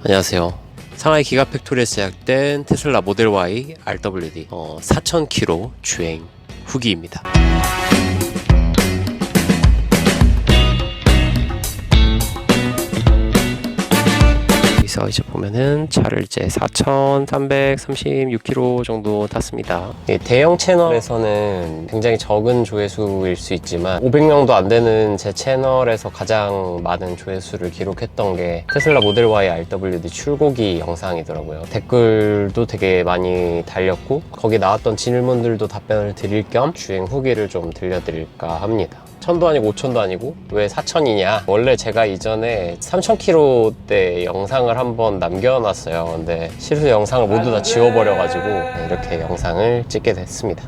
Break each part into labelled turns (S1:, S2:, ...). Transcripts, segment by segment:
S1: 안녕하세요. 상하이 기가팩토리에서 제작된 테슬라 모델 Y RWD 4,000km 주행 후기입니다. 여기서 이제 보면은 차를 이제 4,336km 정도 탔습니다. 대형 채널에서는 굉장히 적은 조회수일 수 있지만 500명도 안 되는 제 채널에서 가장 많은 조회수를 기록했던 게 테슬라 모델 Y RWD 출고기 영상이더라고요. 댓글도 되게 많이 달렸고 거기 나왔던 질문들도 답변을 드릴 겸 주행 후기를 좀 들려드릴까 합니다. 1000도 아니고 5000도 아니고 왜 4000이냐? 원래 제가 이전에 3000km대 영상을 한번 남겨놨어요. 근데 실수 영상을 모두 다 지워버려가지고 이렇게 영상을 찍게 됐습니다.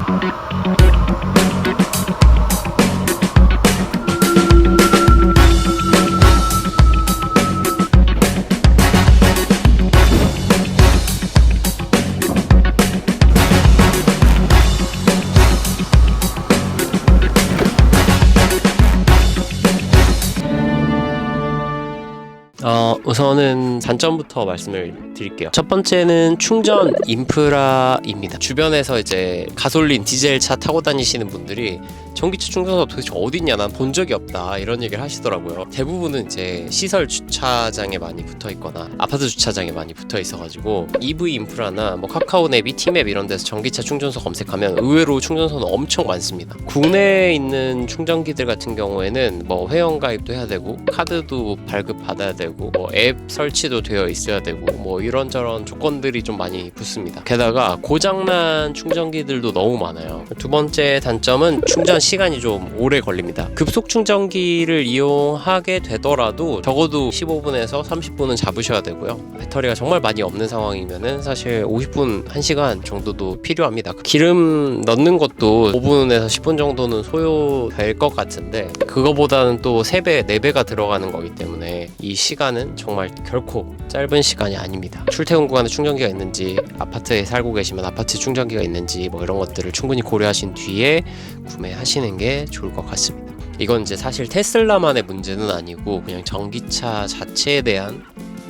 S1: 우선은 단점부터 말씀을 드릴게요. 첫 번째는 충전 인프라입니다. 주변에서 이제 가솔린, 디젤 차 타고 다니시는 분들이 전기차 충전소가 도대체 어디 있냐, 난 본 적이 없다, 이런 얘기를 하시더라고요. 대부분은 이제 시설 주차장에 많이 붙어 있거나 아파트 주차장에 많이 붙어 있어가지고 EV 인프라나 뭐 카카오네비, 티맵 이런 데서 전기차 충전소 검색하면 의외로 충전소는 엄청 많습니다. 국내에 있는 충전기들 같은 경우에는 뭐 회원가입도 해야 되고 카드도 발급 받아야 되고 뭐 앱 설치도 되어 있어야 되고 뭐 이런저런 조건들이 좀 많이 붙습니다. 게다가 고장난 충전기들도 너무 많아요. 두 번째 단점은 충전 시간이 좀 오래 걸립니다. 급속 충전기를 이용하게 되더라도 적어도 15분에서 30분은 잡으셔야 되고요. 배터리가 정말 많이 없는 상황이면은 사실 50분, 1시간 정도도 필요합니다. 기름 넣는 것도 5분에서 10분 정도는 소요될 것 같은데 그거보다는 또 3배, 4배가 들어가는 거기 때문에 이 시간은 정말 결코 짧은 시간이 아닙니다. 출퇴근 구간에 충전기가 있는지, 아파트에 살고 계시면 아파트 충전기가 있는지 뭐 이런 것들을 충분히 고려하신 뒤에 구매하시는 게 좋을 것 같습니다. 이건 이제 사실 테슬라만의 문제는 아니고 그냥 전기차 자체에 대한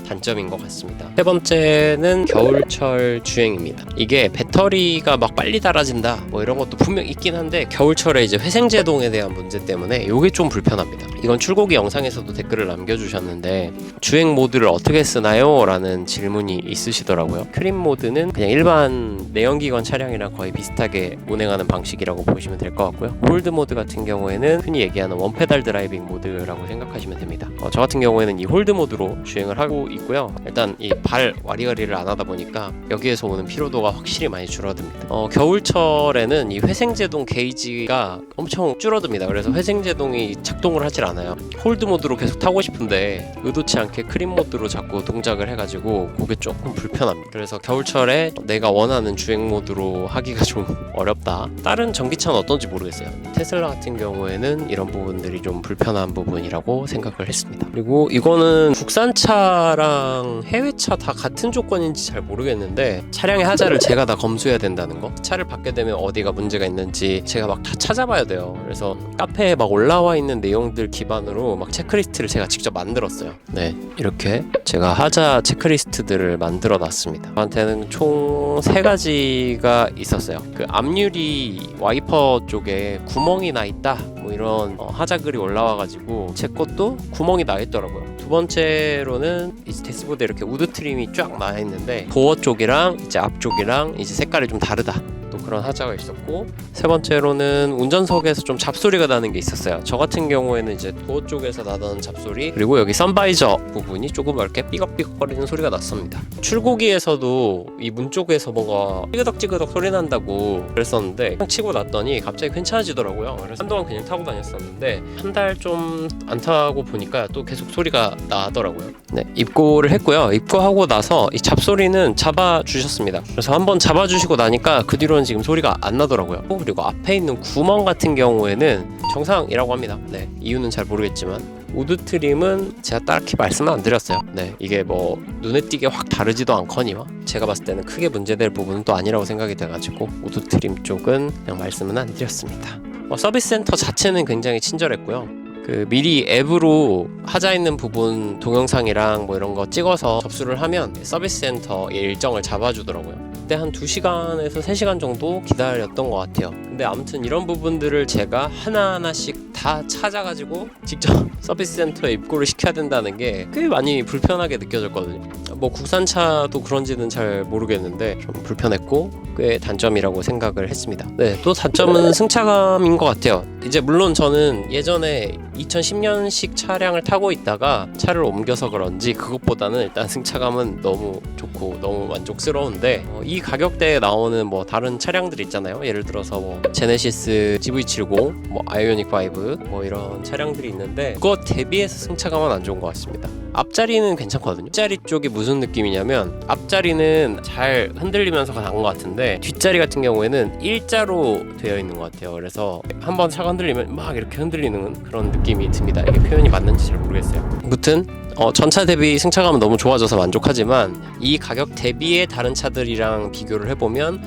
S1: 단점인 것 같습니다. 세 번째는 겨울철 주행입니다. 이게 배터리가 막 빨리 닳아진다 뭐 이런 것도 분명 있긴 한데 겨울철에 이제 회생제동에 대한 문제 때문에 이게 좀 불편합니다. 이건 출고기 영상에서도 댓글을 남겨주셨는데 주행 모드를 어떻게 쓰나요? 라는 질문이 있으시더라고요. 크림 모드는 그냥 일반 내연기관 차량이랑 거의 비슷하게 운행하는 방식이라고 보시면 될 것 같고요. 홀드 모드 같은 경우에는 흔히 얘기하는 원페달 드라이빙 모드라고 생각하시면 됩니다. 저 같은 경우에는 이 홀드 모드로 주행을 하고 있고요. 일단 이 발 와리가리를 안 하다 보니까 여기에서 오는 피로도가 확실히 많이 줄어듭니다. 겨울철에는 이 회생제동 게이지가 엄청 줄어듭니다. 그래서 회생제동이 작동을 하질 않아요. 홀드 모드로 계속 타고 싶은데 의도치 않게 크림 모드로 자꾸 동작을 해가지고 그게 조금 불편합니다. 그래서 겨울철에 내가 원하는 주행 모드로 하기가 좀 어렵다. 다른 전기차는 어떤지 모르겠어요. 테슬라 같은 경우에는 이런 부분들이 좀 불편한 부분이라고 생각을 했습니다. 그리고 이거는 국산차랑 해외차 다 같은 조건인지 잘 모르겠는데 차량의 하자를 제가 다 검수해야 된다는 거, 차를 받게 되면 어디가 문제가 있는지 제가 막 다 찾아봐야 돼요. 그래서 카페에 막 올라와 있는 내용들 기반으로 막 체크리스트를 제가 직접 만들었어요. 네, 이렇게 제가 하자 체크리스트들을 만들어 놨습니다. 저한테는 총 3가지가 있었어요. 그 앞유리 와이퍼 쪽에 구멍이 나 있다 뭐 이런 하자 글이 올라와가지고 제 것도 구멍이 나 있더라고요. 두 번째로는 이제 대시보드에 이렇게 우드 트림이 쫙 나 있는데 도어 쪽이랑 이제 앞쪽이랑 이제 색깔이 좀 다르다, 또 그런 하자가 있었고, 세 번째로는 운전석에서 좀 잡소리가 나는 게 있었어요. 저 같은 경우에는 이제 도어 쪽에서 나던 잡소리, 그리고 여기 선바이저 부분이 조금 이렇게 삐걱삐걱거리는 소리가 났습니다. 출고기에서도 이 문 쪽에서 뭔가 찌그덕찌그덕 소리 난다고 그랬었는데 그냥 치고 났더니 갑자기 괜찮아지더라고요. 그래서 한동안 그냥 타고 다녔었는데 한 달 좀 안 타고 보니까 또 계속 소리가 나더라고요. 네, 입고를 했고요. 입고하고 나서 이 잡소리는 잡아주셨습니다. 그래서 한번 잡아주시고 나니까 그 뒤로는 지금 소리가 안 나더라고요. 그리고 앞에 있는 구멍 같은 경우에는 정상이라고 합니다. 네, 이유는 잘 모르겠지만 우드 트림은 제가 딱히 말씀은 안 드렸어요. 네, 이게 뭐 눈에 띄게 확 다르지도 않거니와 제가 봤을 때는 크게 문제될 부분은 또 아니라고 생각이 돼가지고 우드 트림 쪽은 그냥 말씀은 안 드렸습니다. 서비스 센터 자체는 굉장히 친절했고요. 그 미리 앱으로 하자 있는 부분 동영상이랑 뭐 이런 거 찍어서 접수를 하면 서비스 센터의 일정을 잡아주더라고요. 그때 한 2시간에서 3시간 정도 기다렸던 것 같아요. 근데 아무튼 이런 부분들을 제가 하나하나씩 다 찾아가지고 직접 서비스 센터에 입고를 시켜야 된다는 게 꽤 많이 불편하게 느껴졌거든요. 뭐 국산차도 그런지는 잘 모르겠는데 좀 불편했고 꽤 단점이라고 생각을 했습니다. 네, 또 단점은 승차감인 것 같아요. 이제 물론 저는 예전에 2010년식 차량을 타고 있다가 차를 옮겨서 그런지 그것보다는 일단 승차감은 너무 좋고 너무 만족스러운데 이 가격대에 나오는 뭐 다른 차량들 있잖아요. 예를 들어서 뭐 제네시스 GV70, 뭐 아이오닉 5, 뭐 이런 차량들이 있는데 그거 대비해서 승차감은 안 좋은 것 같습니다. 앞자리는 괜찮거든요. 뒷자리 쪽이 무슨 느낌이냐면 앞자리는 잘 흔들리면서 간 것 같은데 뒷자리 같은 경우에는 일자로 되어 있는 것 같아요. 그래서 한번 차가 흔들리면 막 이렇게 흔들리는 그런 느낌이 듭니다. 이게 표현이 맞는지 잘 모르겠어요. 아무튼 전차 대비 승차감은 너무 좋아져서 만족하지만 이 가격 대비의 다른 차들이랑 비교를 해보면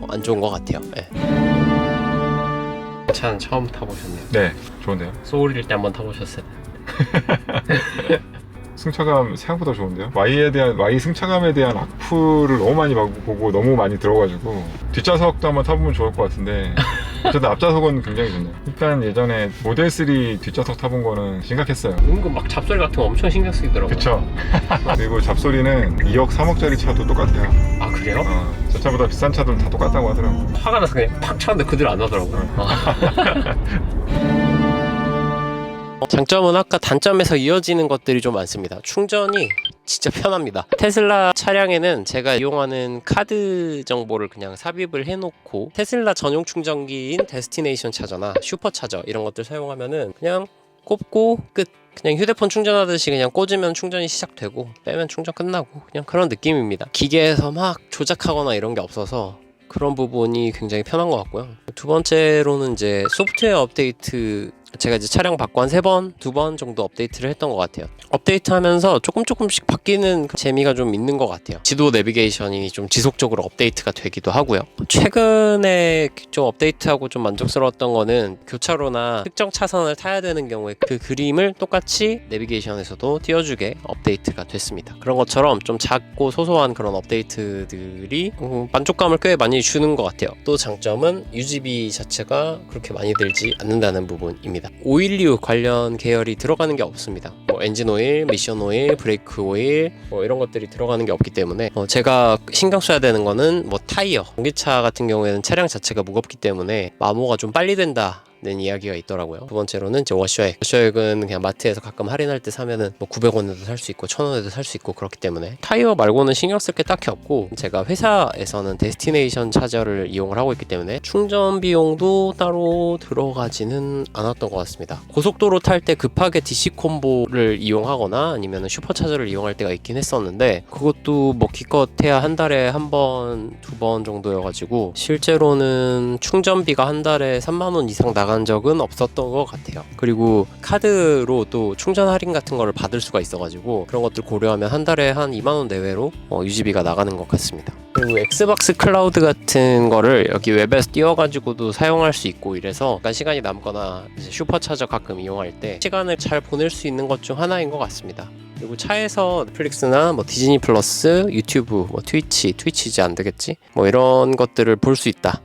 S1: 안 좋은 것 같아요. 네. 차는 처음 타보셨네요.
S2: 네, 좋은데요?
S1: 소울일 때 한번 타보셨어요?
S2: 승차감 생각보다 좋은데요? Y 승차감에 대한 악플을 너무 많이 보고 너무 많이 들어가지고 뒷좌석도 한번 타보면 좋을 것 같은데 어쨌든 앞좌석은 굉장히 좋네요. 일단 예전에 모델 3 뒷좌석 타본 거는 심각했어요.
S1: 은근 막 잡소리 같은 거 엄청 신경 쓰이더라고요.
S2: 그쵸? 그리고 잡소리는 2억 3억짜리 차도 똑같아요.
S1: 아 그래요?
S2: 저 차보다 비싼 차들은 다 똑같다고 하더라고요.
S1: 화가 나서 그냥 팍 쳤는데 그대로 안 나더라고요. 장점은 아까 단점에서 이어지는 것들이 좀 많습니다. 충전이 진짜 편합니다. 테슬라 차량에는 제가 이용하는 카드 정보를 그냥 삽입을 해놓고 테슬라 전용 충전기인 데스티네이션 차저나 슈퍼차저 이런 것들 사용하면은 그냥 꼽고 끝. 그냥 휴대폰 충전하듯이 그냥 꽂으면 충전이 시작되고 빼면 충전 끝나고 그냥 그런 느낌입니다. 기계에서 막 조작하거나 이런 게 없어서 그런 부분이 굉장히 편한 것 같고요. 두 번째로는 이제 소프트웨어 업데이트, 제가 이제 차량 바꿔 한 3번, 2번 정도 업데이트를 했던 것 같아요. 업데이트하면서 조금씩 바뀌는 그 재미가 좀 있는 것 같아요. 지도 내비게이션이 좀 지속적으로 업데이트가 되기도 하고요. 최근에 좀 업데이트하고 좀 만족스러웠던 거는 교차로나 특정 차선을 타야 되는 경우에 그 그림을 똑같이 내비게이션에서도 띄워주게 업데이트가 됐습니다. 그런 것처럼 좀 작고 소소한 그런 업데이트들이 만족감을 꽤 많이 주는 것 같아요. 또 장점은 유지비 자체가 그렇게 많이 들지 않는다는 부분입니다. 오일류 관련 계열이 들어가는 게 없습니다. 뭐 엔진 오일, 미션 오일, 브레이크 오일 뭐 이런 것들이 들어가는 게 없기 때문에 제가 신경 써야 되는 거는 뭐 타이어, 전기차 같은 경우에는 차량 자체가 무겁기 때문에 마모가 좀 빨리 된다 는 이야기가 있더라고요. 두 번째로는 이제 워셔액은 그냥 마트에서 가끔 할인할 때 사면은 뭐 900원에도 살 수 있고 1000원에도 살 수 있고 그렇기 때문에 타이어 말고는 신경 쓸 게 딱히 없고, 제가 회사에서는 데스티네이션 차저를 이용을 하고 있기 때문에 충전 비용도 따로 들어가지는 않았던 것 같습니다. 고속도로 탈 때 급하게 DC 콤보를 이용하거나 아니면 슈퍼차저를 이용할 때가 있긴 했었는데 그것도 뭐 기껏해야 한 달에 한 번, 2번 정도여가지고 실제로는 충전비가 한 달에 3만원 이상 나간 적은 없었던 것 같아요. 그리고 카드로 또 충전 할인 같은 거를 받을 수가 있어가지고 그런 것들 고려하면 한 달에 한 2만원 내외로 유지비가 나가는 것 같습니다. 그리고 엑스박스 클라우드 같은 거를 여기 웹에서 띄워가지고도 사용할 수 있고 이래서 약간 시간이 남거나 슈퍼차저 가끔 이용할 때 시간을 잘 보낼 수 있는 것 중 하나인 것 같습니다. 그리고 차에서 넷플릭스나 뭐 디즈니 플러스, 유튜브, 뭐 트위치지 안 되겠지? 뭐 이런 것들을 볼 수 있다.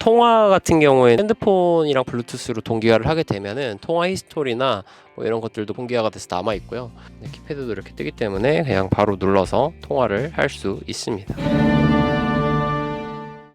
S1: 통화 같은 경우에 핸드폰이랑 블루투스로 동기화를 하게 되면은 통화 히스토리나 뭐 이런 것들도 동기화가 돼서 남아 있고요. 키패드도 이렇게 뜨기 때문에 그냥 바로 눌러서 통화를 할 수 있습니다.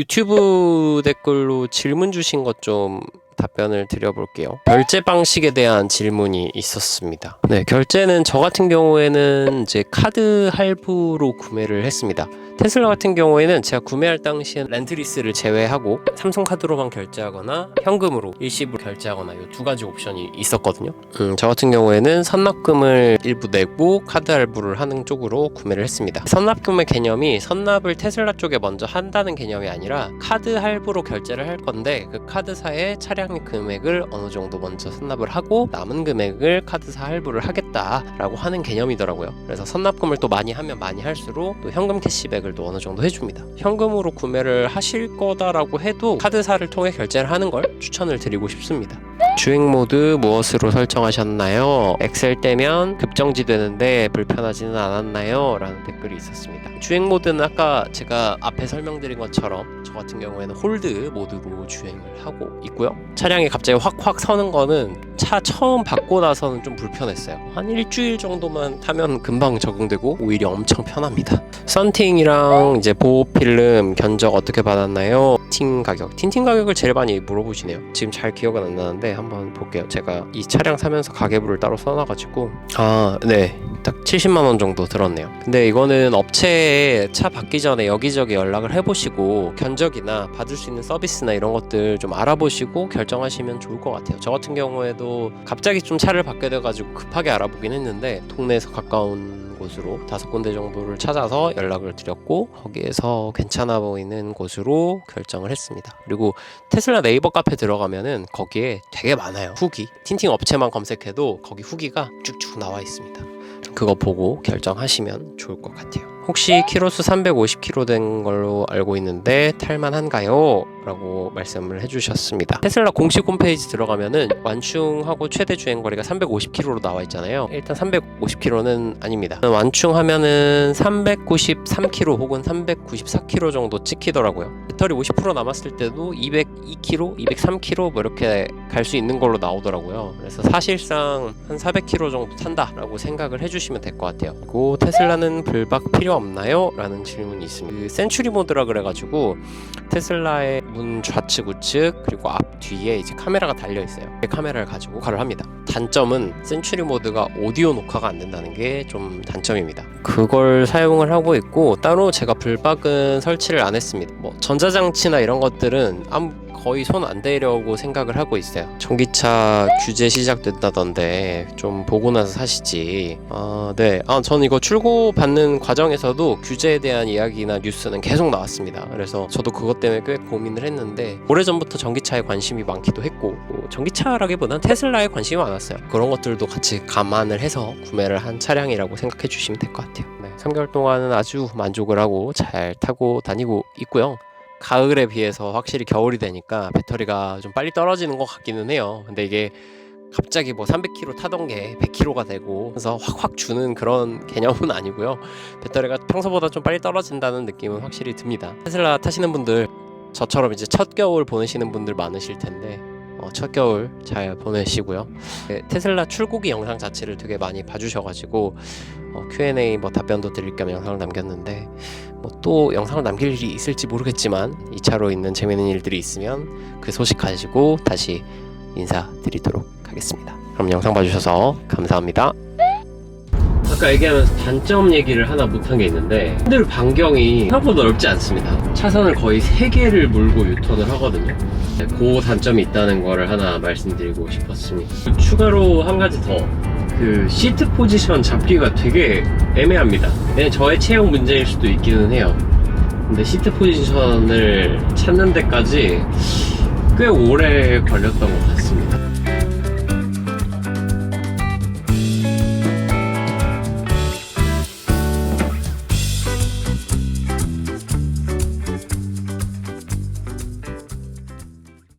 S1: 유튜브 댓글로 질문 주신 것 좀 답변을 드려볼게요. 결제 방식에 대한 질문이 있었습니다. 네, 결제는 저 같은 경우에는 이제 카드 할부로 구매를 했습니다. 테슬라 같은 경우에는 제가 구매할 당시엔 렌트리스를 제외하고 삼성카드로만 결제하거나 현금으로 일시불 결제하거나 이 두 가지 옵션이 있었거든요. 저 같은 경우에는 선납금을 일부 내고 카드 할부를 하는 쪽으로 구매를 했습니다. 선납금의 개념이 선납을 테슬라 쪽에 먼저 한다는 개념이 아니라 카드 할부로 결제를 할 건데 그 카드사에 차량 금액을 어느 정도 먼저 선납을 하고 남은 금액을 카드사 할부를 하겠다라고 하는 개념이더라고요. 그래서 선납금을 또 많이 하면 많이 할수록 또 현금 캐시백을 해결도 어느 정도 해줍니다. 현금으로 구매를 하실 거다라고 해도 카드사를 통해 결제를 하는 걸 추천을 드리고 싶습니다. 주행 모드 무엇으로 설정하셨나요? 엑셀 떼면 급정지 되는데 불편하지는 않았나요? 라는 댓글이 있었습니다. 주행 모드는 아까 제가 앞에 설명드린 것처럼 저 같은 경우에는 홀드 모드로 주행을 하고 있고요. 차량이 갑자기 확확 서는 거는 차 처음 받고 나서는 좀 불편했어요. 한 일주일 정도만 타면 금방 적응되고 오히려 엄청 편합니다. 썬팅이랑 이제 보호 필름 견적 어떻게 받았나요? 틴팅 가격을 제일 많이 물어보시네요. 지금 잘 기억은 안 나는데 한번 볼게요. 제가 이 차량 사면서 가계부를 따로 써놔가지고 네, 딱 70만원 정도 들었네요. 근데 이거는 업체에 차 받기 전에 여기저기 연락을 해보시고 견적이나 받을 수 있는 서비스나 이런 것들 좀 알아보시고 결정하시면 좋을 것 같아요. 저 같은 경우에도 갑자기 좀 차를 받게 돼가지고 급하게 알아보긴 했는데 동네에서 가까운 곳으로 5군데 정도를 찾아서 연락을 드렸고 거기에서 괜찮아 보이는 곳으로 결정을 했습니다. 그리고 테슬라 네이버 카페 들어가면은 거기에 되게 많아요. 후기 틴팅 업체만 검색해도 거기 후기가 쭉쭉 나와 있습니다. 그거 보고 결정하시면 좋을 것 같아요. 혹시 키로수 350km 된 걸로 알고 있는데 탈만한가요? 라고 말씀을 해주셨습니다. 테슬라 공식 홈페이지 들어가면은 완충하고 최대 주행거리가 350km로 나와 있잖아요. 일단 350km는 아닙니다. 완충하면은 393km 혹은 394km 정도 찍히더라고요. 배터리 50% 남았을 때도 202km, 203km 뭐 이렇게 갈 수 있는 걸로 나오더라고요. 그래서 사실상 한 400km 정도 탄다라고 생각을 해주시면 될 것 같아요. 그리고 테슬라는 불박 필요 없나요? 라는 질문이 있습니다. 그 센츄리 모드라 그래가지고 테슬라의 문 좌측 우측 그리고 앞 뒤에 이제 카메라가 달려 있어요. 그 카메라를 가지고 녹화를 합니다. 단점은 센츄리 모드가 오디오 녹화가 안 된다는 게 좀 단점입니다. 그걸 사용을 하고 있고 따로 제가 불박은 설치를 안 했습니다. 뭐 전자장치나 이런 것들은 거의 손 안 대려고 생각을 하고 있어요. 전기차 규제 시작된다던데 좀 보고 나서 사시지. 네. 저는 이거 출고 받는 과정에서도 규제에 대한 이야기나 뉴스는 계속 나왔습니다. 그래서 저도 그것 때문에 꽤 고민을 했는데 오래전부터 전기차에 관심이 많기도 했고 전기차라기보단 테슬라에 관심이 많았어요. 그런 것들도 같이 감안을 해서 구매를 한 차량이라고 생각해 주시면 될 것 같아요. 네, 3개월 동안은 아주 만족을 하고 잘 타고 다니고 있고요. 가을에 비해서 확실히 겨울이 되니까 배터리가 좀 빨리 떨어지는 것 같기는 해요. 근데 이게 갑자기 뭐 300km 타던 게 100km가 되고 그래서 확확 주는 그런 개념은 아니고요. 배터리가 평소보다 좀 빨리 떨어진다는 느낌은 확실히 듭니다. 테슬라 타시는 분들 저처럼 이제 첫 겨울 보내시는 분들 많으실 텐데 첫 겨울 잘 보내시고요. 테슬라 출고기 영상 자체를 되게 많이 봐주셔가지고 Q&A 뭐 답변도 드릴 겸 영상을 남겼는데 뭐 또 영상을 남길 일이 있을지 모르겠지만 2차로 있는 재미있는 일들이 있으면 그 소식 가지고 다시 인사드리도록 하겠습니다. 그럼 영상 봐주셔서 감사합니다. 아까 얘기하면서 단점 얘기를 하나 못한 게 있는데 핸들 반경이 생각보다 넓지 않습니다. 차선을 거의 3개를 물고 유턴을 하거든요. 그 단점이 있다는 거를 하나 말씀드리고 싶었습니다. 추가로 한 가지 더, 그 시트 포지션 잡기가 되게 애매합니다. 저의 체형 문제일 수도 있기는 해요. 근데 시트 포지션을 찾는 데까지 꽤 오래 걸렸던 것 같습니다.